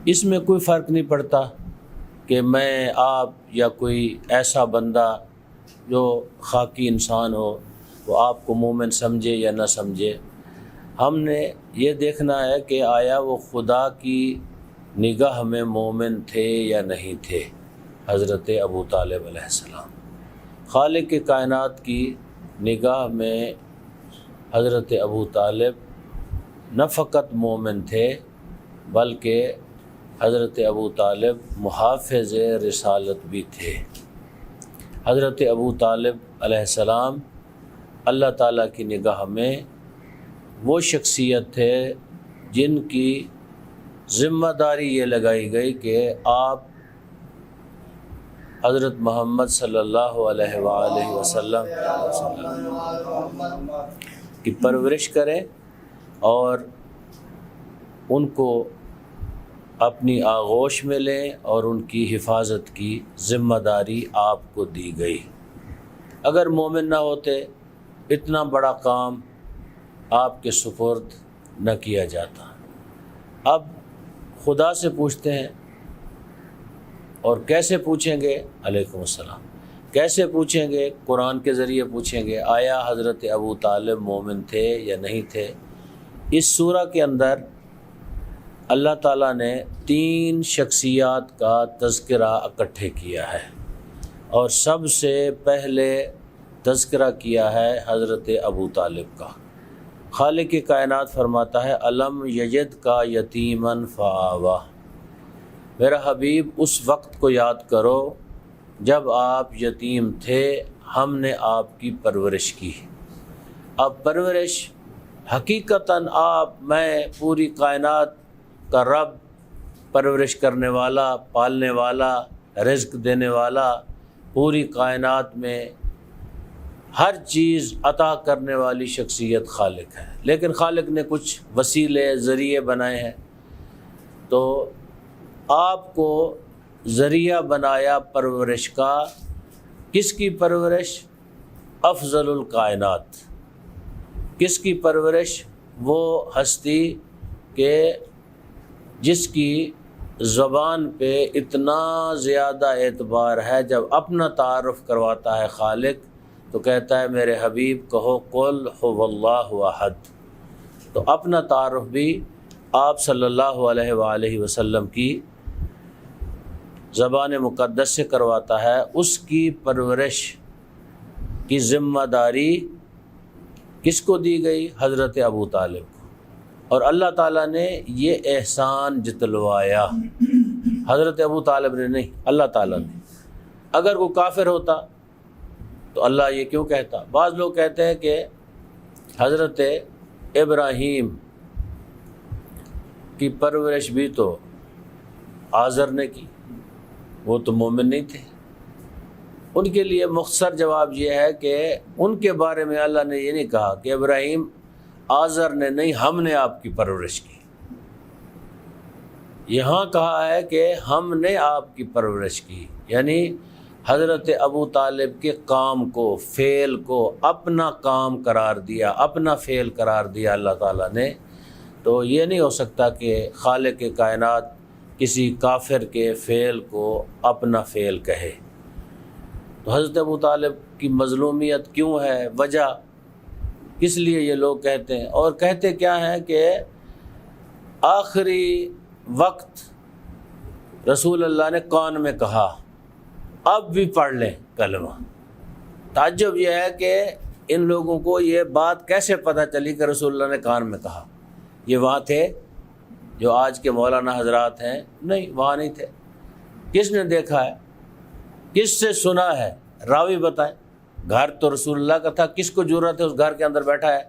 اس میں کوئی فرق نہیں پڑتا کہ میں، آپ یا کوئی ایسا بندہ جو خاکی انسان ہو وہ آپ کو مومن سمجھے یا نہ سمجھے۔ ہم نے یہ دیکھنا ہے کہ آیا وہ خدا کی نگاہ میں مومن تھے یا نہیں تھے۔ حضرت ابو طالب علیہ السلام خالق کائنات کی نگاہ میں حضرت ابو طالب نہ فقط مومن تھے بلکہ حضرت ابو طالب محافظ رسالت بھی تھے۔ حضرت ابو طالب علیہ السلام اللہ تعالیٰ کی نگاہ میں وہ شخصیت تھے جن کی ذمہ داری یہ لگائی گئی کہ آپ حضرت محمد صلی اللہ علیہ وآلہ وسلم کی پرورش کریں اور ان کو اپنی آغوش میں لیں اور ان کی حفاظت کی ذمہ داری آپ کو دی گئی۔ اگر مومن نہ ہوتے اتنا بڑا کام آپ کے سپرد نہ کیا جاتا۔ اب خدا سے پوچھتے ہیں، اور کیسے پوچھیں گے؟ علیکم السلام۔ کیسے پوچھیں گے؟ قرآن کے ذریعے پوچھیں گے۔ آیا حضرت ابو طالب مومن تھے یا نہیں تھے؟ اس سورہ کے اندر اللہ تعالیٰ نے 3 شخصیات کا تذکرہ اکٹھے کیا ہے، اور سب سے پہلے تذکرہ کیا ہے حضرت ابو طالب کا۔ خالق کائنات فرماتا ہے الم یجد کا یتیمن فآوا، میرا حبیب اس وقت کو یاد کرو جب آپ یتیم تھے، ہم نے آپ کی پرورش کی۔ اب پرورش حقیقتاً میں پوری کائنات کا رب، پرورش کرنے والا، پالنے والا، رزق دینے والا، پوری کائنات میں ہر چیز عطا کرنے والی شخصیت خالق ہے، لیکن خالق نے کچھ وسیلے، ذریعے بنائے ہیں، تو آپ کو ذریعہ بنایا پرورش کا۔ کس کی پرورش؟ افضل الکائنات۔ کس کی پرورش؟ وہ ہستی کہ جس کی زبان پہ اتنا زیادہ اعتبار ہے، جب اپنا تعارف کرواتا ہے خالق تو کہتا ہے میرے حبیب کہو قل هو اللہ احد۔ تو اپنا تعارف بھی آپ صلی اللہ علیہ وآلہ وسلم کی زبان مقدس سے کرواتا ہے۔ اس کی پرورش کی ذمہ داری کس کو دی گئی؟ حضرت ابو طالب کو۔ اور اللہ تعالیٰ نے یہ احسان جتلوایا، حضرت ابو طالب نے نہیں، اللہ تعالیٰ نے۔ اگر وہ کافر ہوتا تو اللہ یہ کیوں کہتا؟ بعض لوگ کہتے ہیں کہ حضرت ابراہیم کی پرورش بھی تو آزر نے کی، وہ تو مومن نہیں تھے۔ ان کے لیے مختصر جواب یہ ہے کہ ان کے بارے میں اللہ نے یہ نہیں کہا کہ ابراہیم آزر نے نہیں، ہم نے آپ کی پرورش کی۔ یہاں کہا ہے کہ ہم نے آپ کی پرورش کی، یعنی حضرت ابو طالب کے کام کو، فعل کو اپنا کام قرار دیا، اپنا فعل قرار دیا اللہ تعالیٰ نے۔ تو یہ نہیں ہو سکتا کہ خالق کائنات کسی کافر کے فعل کو اپنا فعل کہے۔ تو حضرت ابو طالب کی مظلومیت کیوں ہے؟ وجہ کس لیے یہ لوگ کہتے ہیں، اور کہتے کیا ہیں کہ آخری وقت رسول اللہ نے کان میں کہا، اب بھی پڑھ لیں کلمہ۔ تعجب یہ ہے کہ ان لوگوں کو یہ بات کیسے پتہ چلی کہ رسول اللہ نے کان میں کہا؟ یہ وہاں تھے جو آج کے مولانا حضرات ہیں؟ نہیں، وہاں نہیں تھے۔ کس نے دیکھا ہے؟ کس سے سنا ہے؟ راوی بتائیں۔ گھر تو رسول اللہ کا تھا، کس کو جرأت ہے اس گھر کے اندر بیٹھا ہے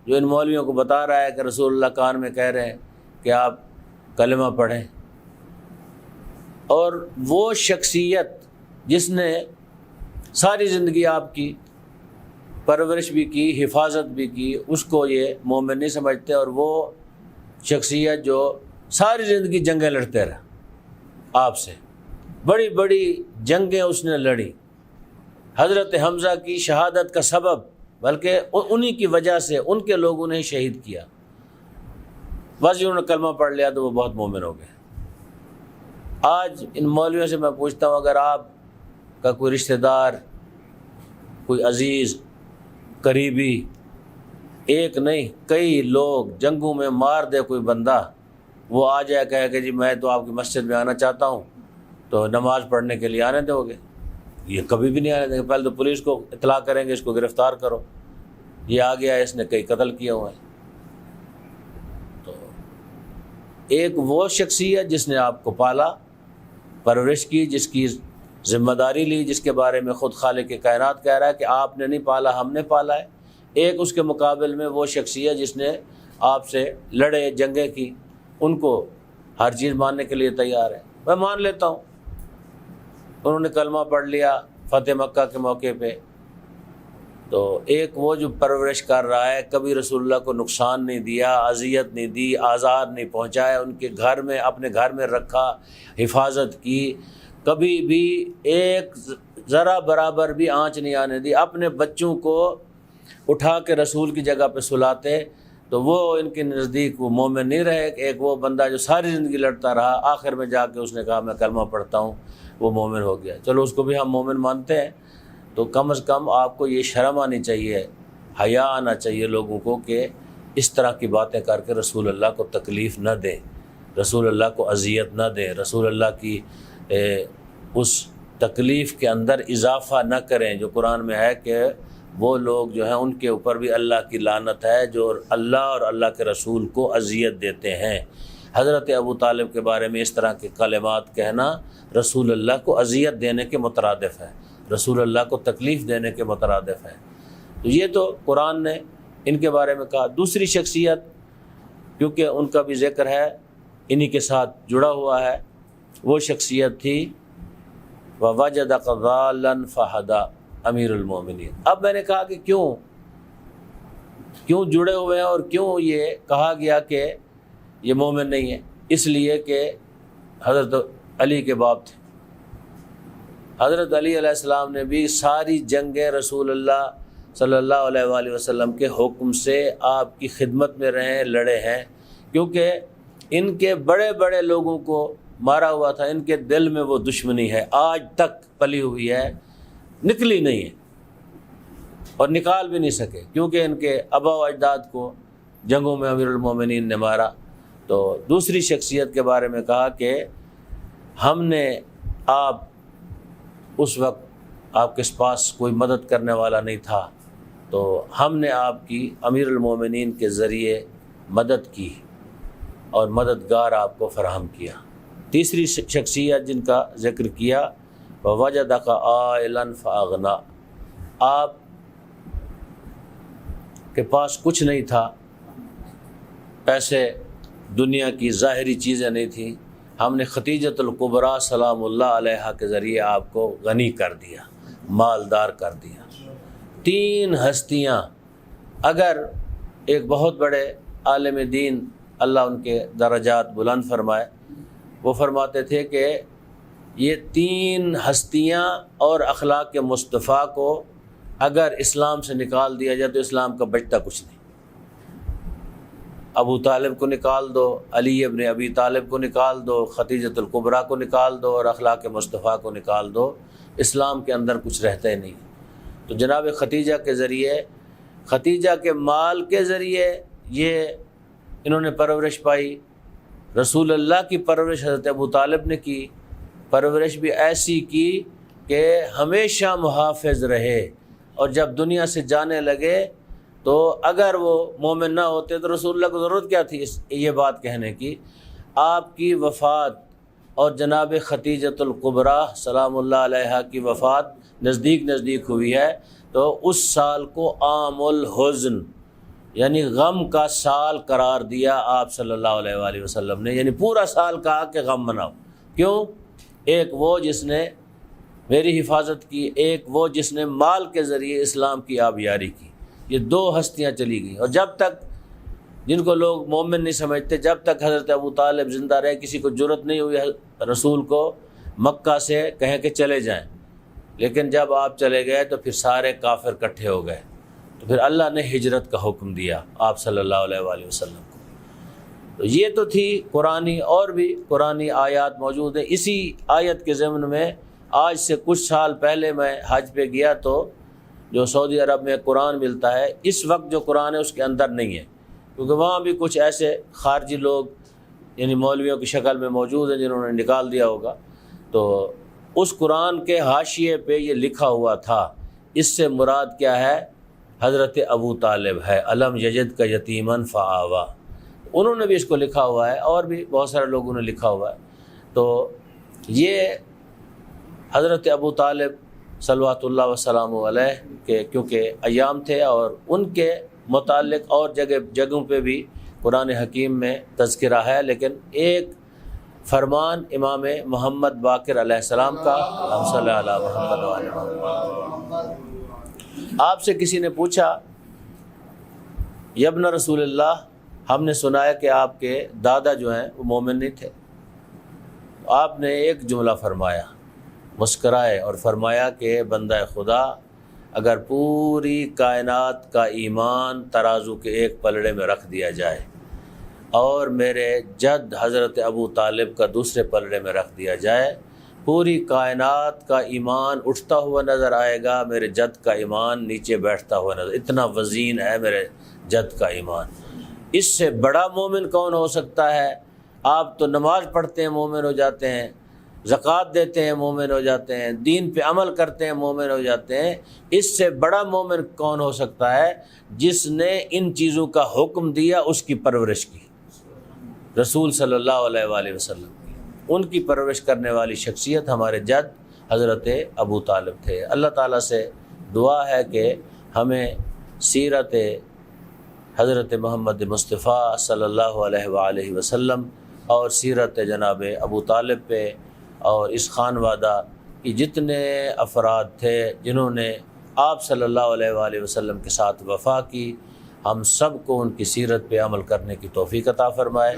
جو ان مولویوں کو بتا رہا ہے کہ رسول اللہ کان میں کہہ رہے ہیں کہ آپ کلمہ پڑھیں؟ اور وہ شخصیت جس نے ساری زندگی آپ کی پرورش بھی کی، حفاظت بھی کی، اس کو یہ مومن نہیں سمجھتے، اور وہ شخصیت جو ساری زندگی جنگیں لڑتے رہا آپ سے، بڑی بڑی جنگیں اس نے لڑی، حضرت حمزہ کی شہادت کا سبب، بلکہ انہی کی وجہ سے ان کے لوگوں نے شہید کیا۔ بس انہوں نے کلمہ پڑھ لیا تو وہ بہت مومن ہو گئے۔ آج ان مولویوں سے میں پوچھتا ہوں، اگر آپ کا کوئی رشتہ دار، کوئی عزیز قریبی، ایک نہیں کئی لوگ جنگوں میں مار دے کوئی بندہ، وہ آ جائے کہے کہ جی میں تو آپ کی مسجد میں آنا چاہتا ہوں، تو نماز پڑھنے کے لیے آنے دو گے؟ یہ کبھی بھی نہیں آنے دیں گے۔ پہلے تو پولیس کو اطلاع کریں گے، اس کو گرفتار کرو، یہ آ گیا ہے، اس نے کئی قتل کیے ہوئے ہیں۔ تو ایک وہ شخصیت جس نے آپ کو پالا، پرورش کی، جس کی ذمہ داری لی، جس کے بارے میں خود خالق کائنات کہہ رہا ہے کہ آپ نے نہیں پالا، ہم نے پالا ہے۔ ایک اس کے مقابل میں وہ شخصیت جس نے آپ سے لڑے، جنگیں کی، ان کو ہر چیز ماننے کے لیے تیار ہے۔ میں مان لیتا ہوں، انہوں نے کلمہ پڑھ لیا فتح مکہ کے موقع پہ، تو ایک وہ جو پرورش کر رہا ہے، کبھی رسول اللہ کو نقصان نہیں دیا، اذیت نہیں دی، آزار نہیں پہنچایا، ان کے گھر میں، اپنے گھر میں رکھا، حفاظت کی، کبھی بھی ایک ذرا برابر بھی آنچ نہیں آنے دی، اپنے بچوں کو اٹھا کے رسول کی جگہ پہ سلاتے، تو وہ ان کے نزدیک وہ مومن نہیں رہے۔ ایک وہ بندہ جو ساری زندگی لڑتا رہا، آخر میں جا کے اس نے کہا میں کلمہ پڑھتا ہوں، وہ مومن ہو گیا۔ چلو اس کو بھی ہم مومن مانتے ہیں، تو کم از کم آپ کو یہ شرم آنی چاہیے، حیا آنا چاہیے لوگوں کو کہ اس طرح کی باتیں کر کے رسول اللہ کو تکلیف نہ دیں، رسول اللہ کو اذیت نہ دیں، رسول اللہ کی اس تکلیف کے اندر اضافہ نہ کریں جو قرآن میں ہے کہ وہ لوگ جو ہیں ان کے اوپر بھی اللہ کی لعنت ہے جو اللہ اور اللہ کے رسول کو اذیت دیتے ہیں۔ حضرت ابو طالب کے بارے میں اس طرح کے کلمات کہنا رسول اللہ کو اذیت دینے کے مترادف ہے، رسول اللہ کو تکلیف دینے کے مترادف ہے۔ تو یہ تو قرآن نے ان کے بارے میں کہا۔ دوسری شخصیت، کیونکہ ان کا بھی ذکر ہے، انہی کے ساتھ جڑا ہوا ہے، وہ شخصیت تھی وَوَجَدَكَ ضَالًّا فَهَدَىٰ، امیر المومنین۔ اب میں نے کہا کہ کیوں جڑے ہوئے ہیں اور کیوں یہ کہا گیا کہ یہ مومن نہیں ہے؟ اس لیے کہ حضرت علی کے باپ تھے۔ حضرت علی علیہ السلام نے بھی ساری جنگیں رسول اللہ صلی اللہ علیہ وآلہ وسلم کے حکم سے آپ کی خدمت میں رہے، لڑے ہیں، کیونکہ ان کے بڑے بڑے لوگوں کو مارا ہوا تھا، ان کے دل میں وہ دشمنی ہے، آج تک پلی ہوئی ہے، نکلی نہیں ہے اور نکال بھی نہیں سکے، کیونکہ ان کے آبا و اجداد کو جنگوں میں امیر المومنین نے مارا۔ تو دوسری شخصیت کے بارے میں کہا کہ ہم نے آپ اس وقت آپ کے پاس کوئی مدد کرنے والا نہیں تھا، تو ہم نے آپ کی امیر المومنین کے ذریعے مدد کی اور مددگار آپ کو فراہم کیا۔ تیسری شخصیت جن کا ذکر کیا وَوَجَدَكَ عَائِلًا فَأَغْنَىٰ، آپ کے پاس کچھ نہیں تھا، پیسے، دنیا کی ظاہری چیزیں نہیں تھیں، ہم نے خدیجۃ الکبریٰ سلام اللہ علیہا کے ذریعے آپ کو غنی کر دیا، مالدار کر دیا۔ تین ہستیاں، اگر ایک بہت بڑے عالم دین اللہ ان کے درجات بلند فرمائے، وہ فرماتے تھے کہ یہ تین ہستیاں اور اخلاق مصطفیٰ کو اگر اسلام سے نکال دیا جائے تو اسلام کا بچتا کچھ نہیں۔ ابو طالب کو نکال دو، علی ابن ابی طالب کو نکال دو، خدیجۃ الکبریٰ کو نکال دو اور اخلاق مصطفیٰ کو نکال دو، اسلام کے اندر کچھ رہتا ہی نہیں۔ تو جناب خدیجہ کے ذریعے، خدیجہ کے مال کے ذریعے یہ انہوں نے پرورش پائی۔ رسول اللہ کی پرورش حضرت ابو طالب نے کی، پرورش بھی ایسی کی کہ ہمیشہ محافظ رہے، اور جب دنیا سے جانے لگے تو اگر وہ مومن نہ ہوتے تو رسول اللہ کو ضرورت کیا تھی یہ بات کہنے کی۔ آپ کی وفات اور جناب خدیجۃ الکبریٰ سلام اللہ علیہا کی وفات نزدیک ہوئی ہے، تو اس سال کو عام الحزن یعنی غم کا سال قرار دیا آپ صلی اللہ علیہ وآلہ وسلم نے، یعنی پورا سال کہا کہ غم مناؤ۔ کیوں؟ ایک وہ جس نے میری حفاظت کی، ایک وہ جس نے مال کے ذریعے اسلام کی آبیاری کی۔ یہ دو ہستیاں چلی گئیں، اور جب تک، جن کو لوگ مومن نہیں سمجھتے، جب تک حضرت ابو طالب زندہ رہے کسی کو جرأت نہیں ہوئی رسول کو مکہ سے کہیں کہ چلے جائیں، لیکن جب آپ چلے گئے تو پھر سارے کافر اکٹھے ہو گئے، تو پھر اللہ نے ہجرت کا حکم دیا آپ صلی اللہ علیہ وآلہ وسلم کو۔ تو یہ تو تھی قرآنی، اور بھی قرآنی آیات موجود ہیں۔ اسی آیت کے ضمن میں آج سے کچھ سال پہلے میں حج پہ گیا تو جو سعودی عرب میں قرآن ملتا ہے، اس وقت جو قرآن ہے اس کے اندر نہیں ہے، کیونکہ وہاں بھی کچھ ایسے خارجی لوگ یعنی مولویوں کی شکل میں موجود ہیں جنہوں نے نکال دیا ہوگا۔ تو اس قرآن کے حاشیے پہ یہ لکھا ہوا تھا، اس سے مراد کیا ہے؟ حضرت ابو طالب ہے، الم یجد کا یتیمن فآوا، انہوں نے بھی اس کو لکھا ہوا ہے، اور بھی بہت سارے لوگوں نے لکھا ہوا ہے۔ تو یہ حضرت ابو طالب صلوات اللہ وسلام علیہ کے کیونکہ ایام تھے، اور ان کے متعلق اور جگہوں پہ بھی قرآن حکیم میں تذکرہ ہے، لیکن ایک فرمان امام محمد باقر علیہ السلام کا، اللہم صلی علی محمد وعلی محمد۔ آپ سے کسی نے پوچھا یا ابن رسول اللہ، ہم نے سنا ہے کہ آپ کے دادا جو ہیں وہ مومن نہیں تھے۔ آپ نے ایک جملہ فرمایا، مسکرائے اور فرمایا کہ بندہ خدا، اگر پوری کائنات کا ایمان ترازو کے ایک پلڑے میں رکھ دیا جائے اور میرے جد حضرت ابو طالب کا دوسرے پلڑے میں رکھ دیا جائے، پوری کائنات کا ایمان اٹھتا ہوا نظر آئے گا، میرے جد کا ایمان نیچے بیٹھتا ہوا نظر، اتنا وزین ہے میرے جد کا ایمان۔ اس سے بڑا مومن کون ہو سکتا ہے؟ آپ تو نماز پڑھتے ہیں مومن ہو جاتے ہیں، زکوٰۃ دیتے ہیں مومن ہو جاتے ہیں، دین پہ عمل کرتے ہیں مومن ہو جاتے ہیں، اس سے بڑا مومن کون ہو سکتا ہے؟ جس نے ان چیزوں کا حکم دیا، اس کی پرورش کی، رسول صلی اللہ علیہ وآلہ وسلم کی، ان کی پرورش کرنے والی شخصیت ہمارے جد حضرت ابو طالب تھے۔ اللہ تعالیٰ سے دعا ہے کہ ہمیں سیرت حضرت محمد مصطفیٰ صلی اللہ علیہ وآلہ وسلم اور سیرت جناب ابو طالب پہ اور اس خانوادہ کی جتنے افراد تھے جنہوں نے آپ صلی اللہ علیہ وآلہ وسلم کے ساتھ وفا کی، ہم سب کو ان کی سیرت پہ عمل کرنے کی توفیق عطا فرمائے۔